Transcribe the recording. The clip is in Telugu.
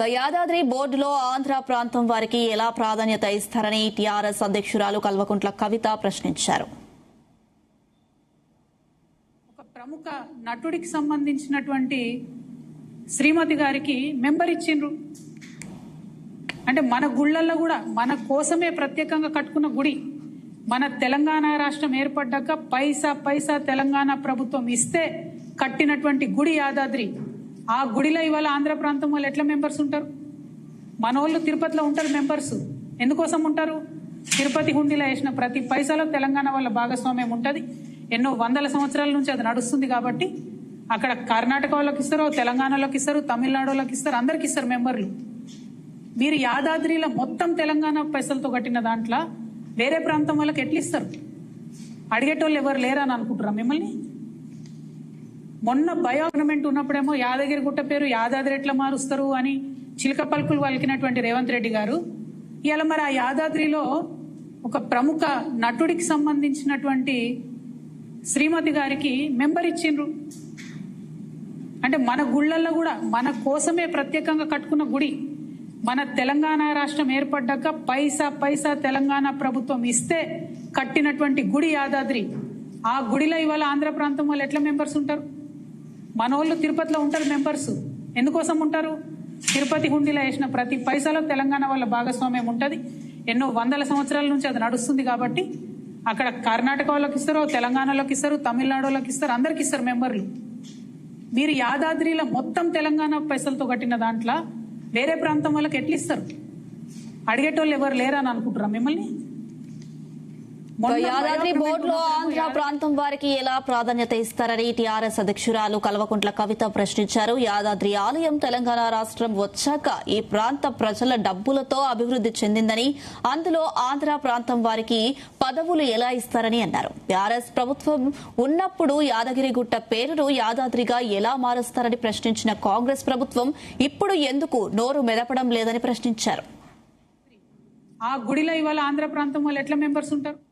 యాదాద్రి బోర్డులో ఆంధ్ర ప్రాంతం వారికి ఎలా ప్రాధాన్యత ఇస్తారని టీఆర్ఎస్ అధ్యక్షురాలు కల్వకుంట్ల కవిత ప్రశ్నించారు. ఒక ప్రముఖ నటుడికి సంబంధించినటువంటి శ్రీమతి గారికి మెంబర్ ఇచ్చిండ్రు. అంటే మన గుళ్ళల్లో కూడా మన కోసమే ప్రత్యేకంగా కట్టుకున్న గుడి. మన తెలంగాణ రాష్ట్రం ఏర్పడ్డాక పైసా తెలంగాణ ప్రభుత్వం ఇస్తే కట్టినటువంటి గుడి యాదాద్రి. ఆ గుడిలో ఇవాళ ఆంధ్ర ప్రాంతం వాళ్ళు ఎట్లా మెంబర్స్ ఉంటారు? మన వాళ్ళు తిరుపతిలో ఉంటారు మెంబర్స్. ఎందుకోసం ఉంటారు? తిరుపతి హుండీలో వేసిన ప్రతి పైసాలో తెలంగాణ వాళ్ళ భాగస్వామ్యం ఉంటుంది. ఎన్నో వందల సంవత్సరాల నుంచి అది నడుస్తుంది కాబట్టి అక్కడ కర్ణాటక వాళ్ళకి ఇస్తారు, తెలంగాణలోకి ఇస్తారు, తమిళనాడు వాళ్ళకి ఇస్తారు, అందరికి ఇస్తారు మెంబర్లు. మీరు యాదాద్రిలో మొత్తం తెలంగాణ పైసలతో కట్టిన దాంట్లో వేరే ప్రాంతం వాళ్ళకి ఎట్లా ఇస్తారు? అడిగేటోళ్ళు ఎవరు లేరా అని అనుకుంటారా మిమ్మల్ని? మొన్న బయోగవర్నమెంట్ ఉన్నప్పుడేమో యాదగిరి గుట్ట పేరు యాదాద్రి ఎట్లా మారుస్తారు అని చిలక పలుకులు పలికినటువంటి రేవంత్ రెడ్డి గారు ఇవాళ మరి ఆ యాదాద్రిలో ఒక ప్రముఖ నటుడికి సంబంధించినటువంటి శ్రీమతి గారికి మెంబర్ ఇచ్చిండ్రు. అంటే మన గుళ్ళల్లో కూడా మన కోసమే ప్రత్యేకంగా కట్టుకున్న గుడి. మన తెలంగాణ రాష్ట్రం ఏర్పడ్డాక పైసా తెలంగాణ ప్రభుత్వం ఇస్తే కట్టినటువంటి గుడి యాదాద్రి. ఆ గుడిలో ఇవాళ ఆంధ్ర ప్రాంతం వాళ్ళు ఎట్లా మెంబర్స్ ఉంటారు? మన వాళ్ళు తిరుపతిలో ఉంటారు మెంబర్స్. ఎందుకోసం ఉంటారు? తిరుపతి హుండీలో వేసిన ప్రతి పైసాలో తెలంగాణ వాళ్ళ భాగస్వామ్యం ఉంటుంది. ఎన్నో వందల సంవత్సరాల నుంచి అది నడుస్తుంది కాబట్టి అక్కడ కర్ణాటక వాళ్ళకి ఇస్తారు, తెలంగాణలోకి ఇస్తారు, తమిళనాడు వాళ్ళకి ఇస్తారు, అందరికి ఇస్తారు మెంబర్లు. మీరు యాదాద్రిలో మొత్తం తెలంగాణ పైసలతో కట్టిన దాంట్లో వేరే ప్రాంతం వాళ్ళకి ఎట్లా ఇస్తారు? అడిగేటోళ్ళు ఎవరు లేరా అని అనుకుంటారా మిమ్మల్ని? యాదాద్రి బోర్డులో ఆంధ్ర ప్రాంతం వారికి ఎలా ప్రాధాన్యత ఇస్తారని టీఆర్ఎస్ అధ్యక్షురాలు కల్వకుంట్ల కవిత ప్రశ్నించారు. యాదాద్రి ఆలయం తెలంగాణ రాష్ట్రం వచ్చాక ఈ ప్రాంత ప్రజల డబ్బులతో అభివృద్ది చెందిందని, అందులో ఆంధ్ర ప్రాంతం వారికి పదవులు ఎలా ఇస్తారని అన్నారు. టీఆర్ఎస్ ప్రభుత్వం ఉన్నప్పుడు యాదగిరిగుట్ట పేరును యాదాద్రిగా ఎలా మారుస్తారని ప్రశ్నించిన కాంగ్రెస్ ప్రభుత్వం ఇప్పుడు ఎందుకు నోరు మెదపడం లేదని ప్రశ్నించారు. ఆ గుడిలో ఇవాళ ఆంధ్ర ప్రాంతం వాళ్ళు ఎట్లా మెంబర్స్ ఉంటారు?